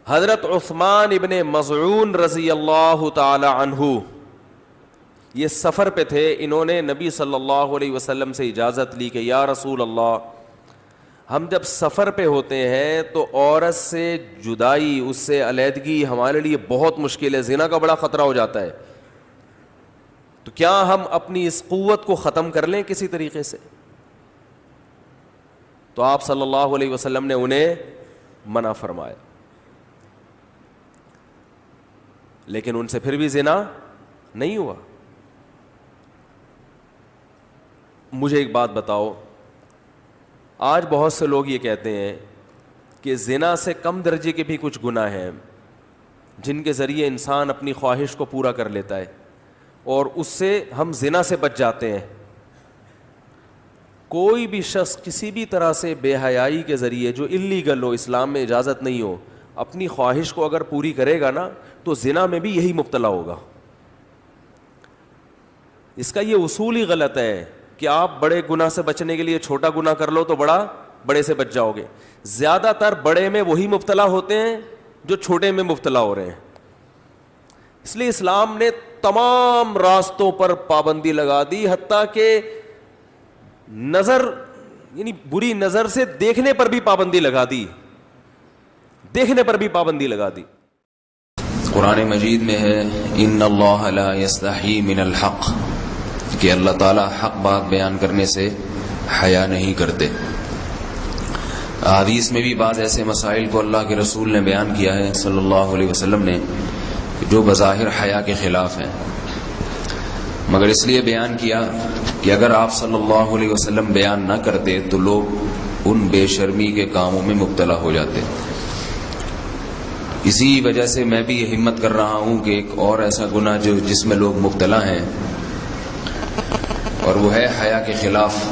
حضرت عثمان ابن مظعون رضی اللہ تعالی عنہ یہ سفر پہ تھے. انہوں نے نبی صلی اللہ علیہ وسلم سے اجازت لی کہ یا رسول اللہ, ہم جب سفر پہ ہوتے ہیں تو عورت سے جدائی, اس سے علیحدگی ہمارے لیے بہت مشکل ہے, زنا کا بڑا خطرہ ہو جاتا ہے, تو کیا ہم اپنی اس قوت کو ختم کر لیں کسی طریقے سے؟ تو آپ صلی اللہ علیہ وسلم نے انہیں منع فرمایا, لیکن ان سے پھر بھی زنا نہیں ہوا. مجھے ایک بات بتاؤ, آج بہت سے لوگ یہ کہتے ہیں کہ زنا سے کم درجے کے بھی کچھ گناہ ہیں جن کے ذریعے انسان اپنی خواہش کو پورا کر لیتا ہے, اور اس سے ہم زنا سے بچ جاتے ہیں. کوئی بھی شخص کسی بھی طرح سے بے حیائی کے ذریعے, جو اللیگل ہو, اسلام میں اجازت نہیں ہو, اپنی خواہش کو اگر پوری کرے گا نا تو زنا میں بھی یہی مبتلا ہوگا. اس کا یہ اصول ہی غلط ہے کہ آپ بڑے گناہ سے بچنے کے لیے چھوٹا گناہ کر لو تو بڑے سے بچ جاؤ گے. زیادہ تر بڑے میں وہی مبتلا ہوتے ہیں جو چھوٹے میں مبتلا ہو رہے ہیں. اس لیے اسلام نے تمام راستوں پر پابندی لگا دی, حتیٰ کہ نظر یعنی بری نظر سے دیکھنے پر بھی پابندی لگا دی, دیکھنے پر بھی پابندی لگا دی. قرآن مجید میں ہے ان اللہ لا یستحی من الحق, کہ اللہ تعالیٰ حق بات بیان کرنے سے حیا نہیں کرتے. حدیث میں بھی بعض ایسے مسائل کو اللہ کے رسول نے بیان کیا ہے صلی اللہ علیہ وسلم نے جو بظاہر حیا کے خلاف ہیں, مگر اس لیے بیان کیا کہ اگر آپ صلی اللہ علیہ وسلم بیان نہ کرتے تو لوگ ان بے شرمی کے کاموں میں مبتلا ہو جاتے. اسی وجہ سے میں بھی یہ ہمت کر رہا ہوں کہ ایک اور ایسا گناہ جس میں لوگ مبتلا ہیں, اور وہ ہے حیا کے خلاف,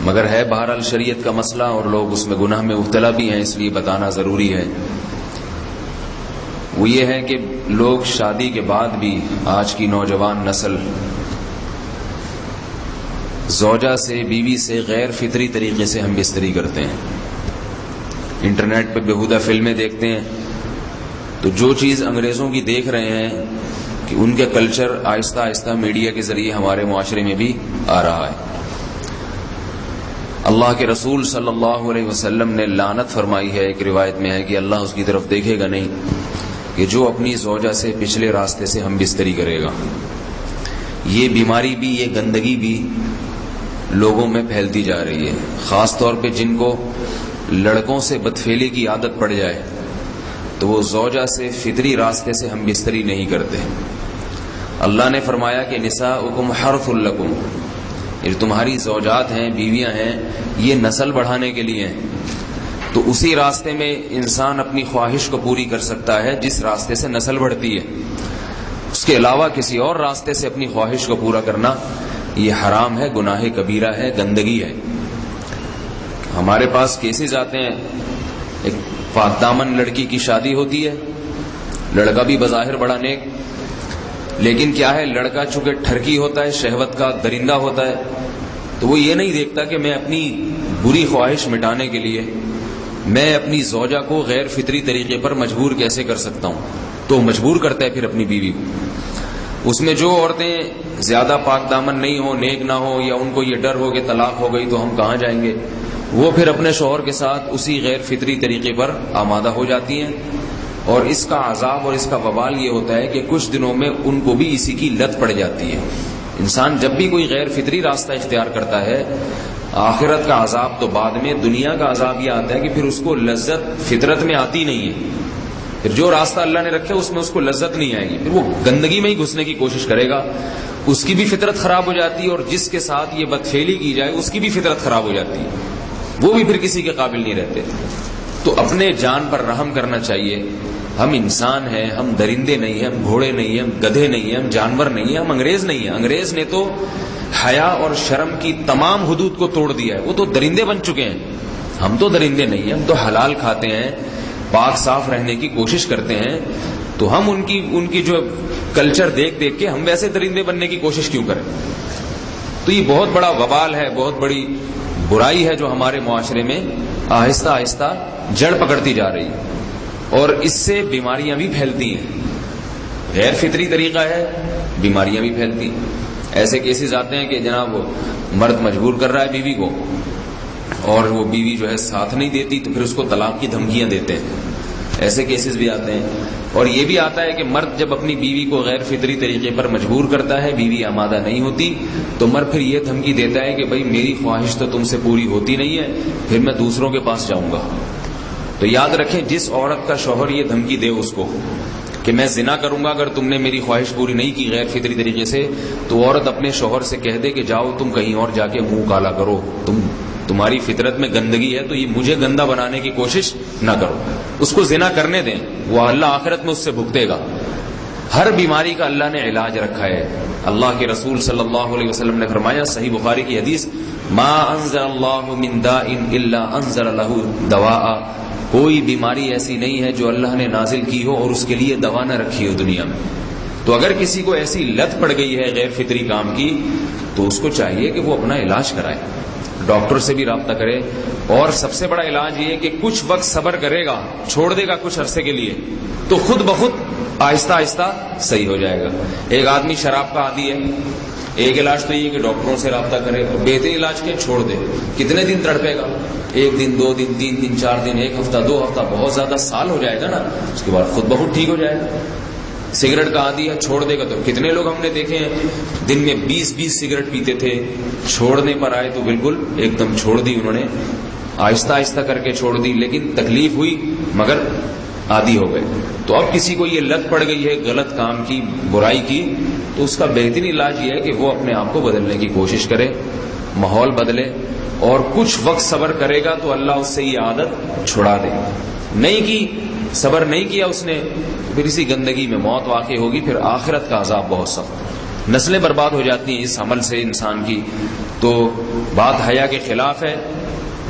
مگر ہے بہرحال شریعت کا مسئلہ اور لوگ اس میں گناہ میں مبتلا بھی ہیں, اس لیے بتانا ضروری ہے. وہ یہ ہے کہ لوگ شادی کے بعد بھی, آج کی نوجوان نسل زوجہ سے, بیوی سے غیر فطری طریقے سے ہم بستری کرتے ہیں. انٹرنیٹ پہ بیہودہ فلمیں دیکھتے ہیں تو جو چیز انگریزوں کی دیکھ رہے ہیں کہ ان کے کلچر آہستہ آہستہ میڈیا کے ذریعے ہمارے معاشرے میں بھی آ رہا ہے. اللہ کے رسول صلی اللہ علیہ وسلم نے لعنت فرمائی ہے, ایک روایت میں ہے کہ اللہ اس کی طرف دیکھے گا نہیں کہ جو اپنی زوجہ سے پچھلے راستے سے ہم بستری کرے گا. یہ بیماری بھی, یہ گندگی بھی لوگوں میں پھیلتی جا رہی ہے, خاص طور پہ جن کو لڑکوں سے بدفعلی کی عادت پڑ جائے تو وہ زوجہ سے فطری راستے سے ہم بستری نہیں کرتے. اللہ نے فرمایا کہ نساؤکم حرث لکم, یہ تمہاری زوجات ہیں, بیویاں ہیں, یہ نسل بڑھانے کے لیے ہیں. تو اسی راستے میں انسان اپنی خواہش کو پوری کر سکتا ہے جس راستے سے نسل بڑھتی ہے. اس کے علاوہ کسی اور راستے سے اپنی خواہش کو پورا کرنا یہ حرام ہے, گناہ کبیرہ ہے, گندگی ہے. ہمارے پاس کیسز آتے ہیں, ایک پاک دامن لڑکی کی شادی ہوتی ہے, لڑکا بھی بظاہر بڑا نیک, لیکن کیا ہے, لڑکا چونکہ ٹھرکی ہوتا ہے, شہوت کا درندہ ہوتا ہے, تو وہ یہ نہیں دیکھتا کہ میں اپنی بری خواہش مٹانے کے لیے میں اپنی زوجہ کو غیر فطری طریقے پر مجبور کیسے کر سکتا ہوں, تو مجبور کرتا ہے پھر اپنی بیوی کو. اس میں جو عورتیں زیادہ پاک دامن نہیں ہو, نیک نہ ہو, یا ان کو یہ ڈر ہو کہ طلاق ہو گئی تو ہم کہاں جائیں گے, وہ پھر اپنے شوہر کے ساتھ اسی غیر فطری طریقے پر آمادہ ہو جاتی ہیں. اور اس کا عذاب اور اس کا وبال یہ ہوتا ہے کہ کچھ دنوں میں ان کو بھی اسی کی لت پڑ جاتی ہے. انسان جب بھی کوئی غیر فطری راستہ اختیار کرتا ہے, آخرت کا عذاب تو بعد میں, دنیا کا عذاب یہ آتا ہے کہ پھر اس کو لذت فطرت میں آتی نہیں ہے. پھر جو راستہ اللہ نے رکھے اس میں اس کو لذت نہیں آئے گی, پھر وہ گندگی میں ہی گھسنے کی کوشش کرے گا, اس کی بھی فطرت خراب ہو جاتی ہے, اور جس کے ساتھ یہ بدفعلی کی جائے اس کی بھی فطرت خراب ہو جاتی ہے, وہ بھی پھر کسی کے قابل نہیں رہتے. تو اپنے جان پر رحم کرنا چاہیے. ہم انسان ہیں, ہم درندے نہیں ہیں, ہم گھوڑے نہیں ہیں, ہم گدھے نہیں ہیں, ہم جانور نہیں ہیں, ہم انگریز نہیں ہیں. انگریز نے تو حیا اور شرم کی تمام حدود کو توڑ دیا ہے, وہ تو درندے بن چکے ہیں. ہم تو درندے نہیں ہیں, ہم تو حلال کھاتے ہیں, پاک صاف رہنے کی کوشش کرتے ہیں. تو ہم ان کی جو کلچر دیکھ کے ہم ویسے درندے بننے کی کوشش کیوں کریں. تو یہ بہت بڑا وبال ہے, بہت بڑی برائی ہے جو ہمارے معاشرے میں آہستہ آہستہ جڑ پکڑتی جا رہی اور اس سے بیماریاں بھی پھیلتی ہیں. غیر فطری طریقہ ہے, بیماریاں بھی پھیلتی ہیں. ایسے کیسز آتے ہیں کہ جناب مرد مجبور کر رہا ہے بیوی کو اور وہ بیوی جو ہے ساتھ نہیں دیتی تو پھر اس کو طلاق کی دھمکیاں دیتے ہیں. ایسے کیسز بھی آتے ہیں. اور یہ بھی آتا ہے کہ مرد جب اپنی بیوی کو غیر فطری طریقے پر مجبور کرتا ہے, بیوی آمادہ نہیں ہوتی, تو مرد پھر یہ دھمکی دیتا ہے کہ بھائی میری خواہش تو تم سے پوری ہوتی نہیں ہے, پھر میں دوسروں کے پاس جاؤں گا. تو یاد رکھیں, جس عورت کا شوہر یہ دھمکی دے اس کو کہ میں زنا کروں گا اگر تم نے میری خواہش پوری نہیں کی غیر فطری طریقے سے, تو عورت اپنے شوہر سے کہہ دے کہ جاؤ تم کہیں اور جا کے منہ کالا کرو, تمہاری فطرت میں گندگی ہے تو یہ مجھے گندا بنانے کی کوشش نہ کرو. اس کو زنا کرنے دیں, وہ اللہ آخرت میں اس سے بھگتے گا. ہر بیماری کا اللہ نے علاج رکھا ہے. اللہ کے رسول صلی اللہ علیہ وسلم نے فرمایا, صحیح بخاری کی حدیث, ما انزل اللہ من داء الا انزل له دواء, کوئی بیماری ایسی نہیں ہے جو اللہ نے نازل کی ہو اور اس کے لیے دوا نہ رکھی ہو دنیا میں. تو اگر کسی کو ایسی لت پڑ گئی ہے غیر فطری کام کی تو اس کو چاہیے کہ وہ اپنا علاج کرائے, ڈاکٹر سے بھی رابطہ کرے. اور سب سے بڑا علاج یہ کہ کچھ وقت صبر کرے گا, چھوڑ دے گا کچھ عرصے کے لیے, تو خود بخود آہستہ آہستہ صحیح ہو جائے گا. ایک آدمی شراب کا عادی ہے, ایک علاج تو یہ کہ ڈاکٹروں سے رابطہ کرے, اور بہترین علاج کے چھوڑ دے. کتنے دن تڑپے گا, 1 دن 2 دن 3 دن 4 دن 1 ہفتہ 2 ہفتہ, بہت زیادہ سال ہو جائے گا نا, اس کے بعد خود بخود ٹھیک ہو جائے گا. سگریٹ کا عادی ہے, چھوڑ دے گا تو کتنے لوگ ہم نے دیکھے ہیں دن میں 20 سگریٹ پیتے تھے, چھوڑنے پر آئے تو بالکل ایک دم چھوڑ دی انہوں نے, آہستہ آہستہ کر کے چھوڑ دی, لیکن تکلیف ہوئی مگر عادی ہو گئے. تو اب کسی کو یہ لت پڑ گئی ہے غلط کام کی, برائی کی, تو اس کا بہترین علاج یہ ہے کہ وہ اپنے آپ کو بدلنے کی کوشش کرے, ماحول بدلے, اور کچھ وقت صبر کرے گا تو اللہ اس سے یہ عادت چھڑا دے. نہیں کی, صبر نہیں کیا اس نے, پھر اسی گندگی میں موت واقع ہوگی, پھر آخرت کا عذاب بہت سخت. نسلیں برباد ہو جاتی ہیں اس عمل سے انسان کی. تو بات حیا کے خلاف ہے,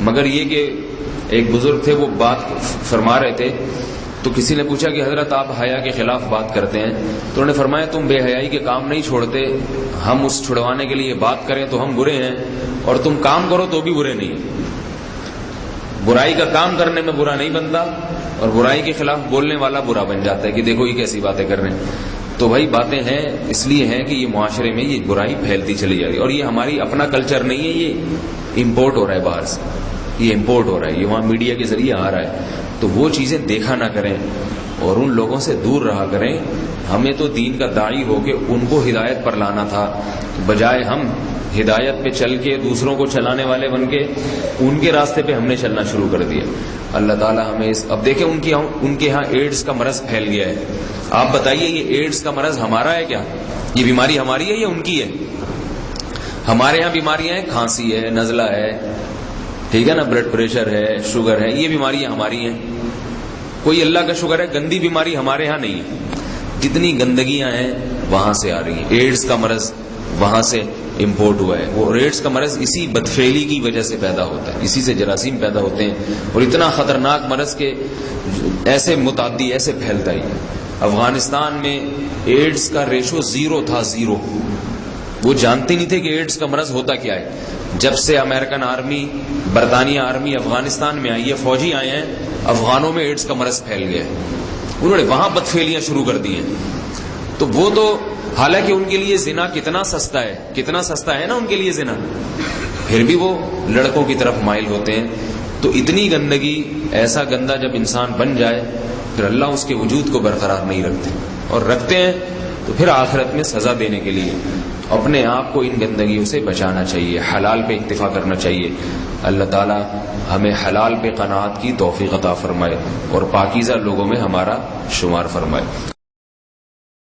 مگر یہ کہ ایک بزرگ تھے وہ بات فرما رہے تھے, تو کسی نے پوچھا کہ حضرت آپ حیا کے خلاف بات کرتے ہیں, تو انہوں نے فرمایا تم بے حیائی کے کام نہیں چھوڑتے, ہم اس چھڑوانے کے لیے بات کریں تو ہم برے ہیں, اور تم کام کرو تو بھی برے نہیں. برائی کا کام کرنے میں برا نہیں بنتا, اور برائی کے خلاف بولنے والا برا بن جاتا ہے کہ دیکھو یہ کیسی باتیں کر رہے ہیں. تو بھائی باتیں ہیں اس لیے ہیں کہ یہ معاشرے میں یہ برائی پھیلتی چلی جا رہی ہے, اور یہ ہماری اپنا کلچر نہیں ہے, یہ امپورٹ ہو رہا ہے باہر سے, یہ امپورٹ ہو رہا ہے, یہ وہاں میڈیا کے ذریعے آ رہا ہے. تو وہ چیزیں دیکھا نہ کریں اور ان لوگوں سے دور رہا کریں. ہمیں تو دین کا داعی ہو کے ان کو ہدایت پر لانا تھا, بجائے ہم ہدایت پہ چل کے دوسروں کو چلانے والے بن کے ان کے راستے پہ ہم نے چلنا شروع کر دیا. اللہ تعالیٰ ہمیں اب دیکھیں ان کے ہاں ایڈز کا مرض پھیل گیا ہے. آپ بتائیے یہ ایڈز کا مرض ہمارا ہے کیا؟ یہ بیماری ہماری ہے یا ان کی ہے؟ ہمارے یہاں بیماریاں ہیں, کھانسی ہے, نزلہ ہے, ٹھیک ہے نا, بلڈ پریشر ہے, شوگر ہے, یہ بیماریاں ہماری ہیں. کوئی اللہ کا شکر ہے گندی بیماری ہمارے ہاں نہیں ہے. جتنی گندگیاں ہیں وہاں سے آ رہی ہیں. ایڈز کا مرض وہاں سے امپورٹ ہوا ہے. وہ ایڈز کا مرض اسی بدفعلی کی وجہ سے پیدا ہوتا ہے, اسی سے جراثیم پیدا ہوتے ہیں, اور اتنا خطرناک مرض کے ایسے متعدی ایسے پھیلتا ہی. افغانستان میں ایڈز کا ریشو 0 تھا, 0. وہ جانتے نہیں تھے کہ ایڈز کا مرض ہوتا کیا ہے. جب سے امریکن آرمی, برطانیہ آرمی افغانستان میں آئی ہے, فوجی آئے ہیں, افغانوں میں ایڈز کا مرض پھیل گیا ہے. انہوں نے وہاں بدفعلیاں شروع کر دی ہیں. تو وہ تو حالانکہ ان کے لیے زنا کتنا سستا ہے, کتنا سستا ہے نا ان کے لیے زنا, پھر بھی وہ لڑکوں کی طرف مائل ہوتے ہیں. تو اتنی گندگی, ایسا گندا جب انسان بن جائے پھر اللہ اس کے وجود کو برقرار نہیں رکھتے, اور رکھتے ہیں تو پھر آخرت میں سزا دینے کے لیے اپنے آپ کو ان گندگیوں سے بچانا چاہیے, حلال پہ اکتفا کرنا چاہیے. اللہ تعالی ہمیں حلال پہ قناعت کی توفیق عطا فرمائے اور پاکیزہ لوگوں میں ہمارا شمار فرمائے.